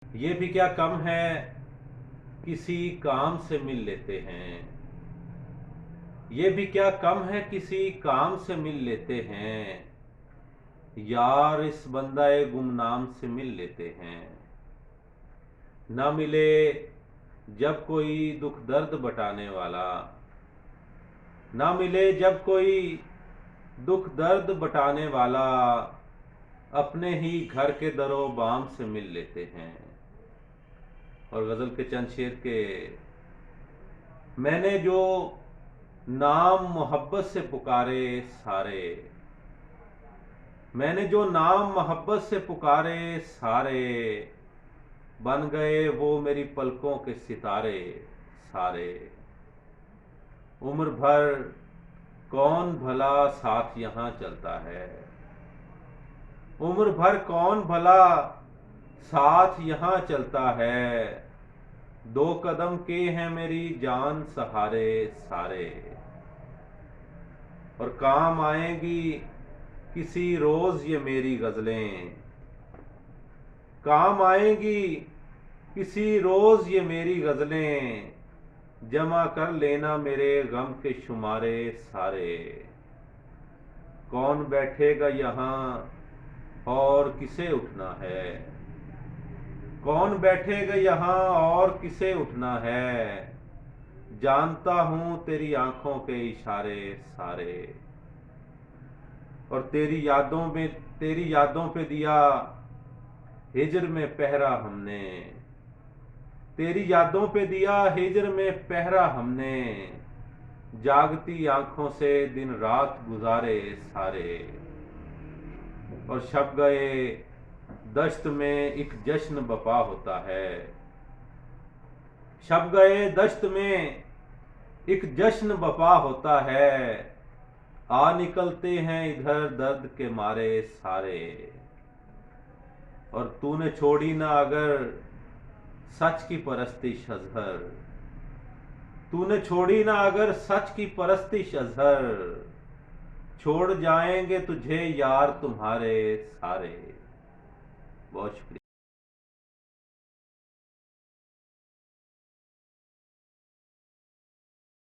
ये भी क्या कम है, किसी काम से मिल लेते हैं। ये भी क्या कम है, किसी काम से मिल लेते हैं। यार इस बंदाए गुमनाम से मिल लेते हैं। न मिले जब कोई दुख दर्द बटाने वाला, न मिले जब कोई दुख दर्द बटाने वाला, अपने ही घर के दरो बाम से मिल लेते हैं। और गजल के चंद शेर के, मैंने जो नाम मोहब्बत से पुकारे सारे, मैंने जो नाम मोहब्बत से पुकारे सारे, बन गए वो मेरी पलकों के सितारे सारे। उम्र भर कौन भला साथ यहाँ चलता है, उम्र भर कौन भला साथ यहाँ चलता है। दो कदम के हैं मेरी जान सहारे सारे। और काम आएंगी किसी रोज ये मेरी गजलें, काम आएंगी किसी रोज ये मेरी गजलें। जमा कर लेना मेरे गम के शुमारे सारे। कौन बैठेगा यहाँ और किसे उठना है, कौन बैठेगा यहाँ और किसे उठना है। जानता हूं तेरी आंखों के इशारे सारे। और तेरी यादों पे दिया हिजर में पहरा हमने, तेरी यादों पे दिया हिजर में पहरा हमने। जागती आंखों से दिन रात गुजारे सारे। और शब गए दश्त में एक जश्न बपा होता है, शब गए दश्त में एक जश्न बपा होता है। आ निकलते हैं इधर दर्द के मारे सारे। और तूने छोड़ी ना अगर सच की परस्तिश अजहर, तूने छोड़ी ना अगर सच की परस्तिश अजहर। छोड़ जाएंगे तुझे यार तुम्हारे सारे। बहुत शुक्रिया।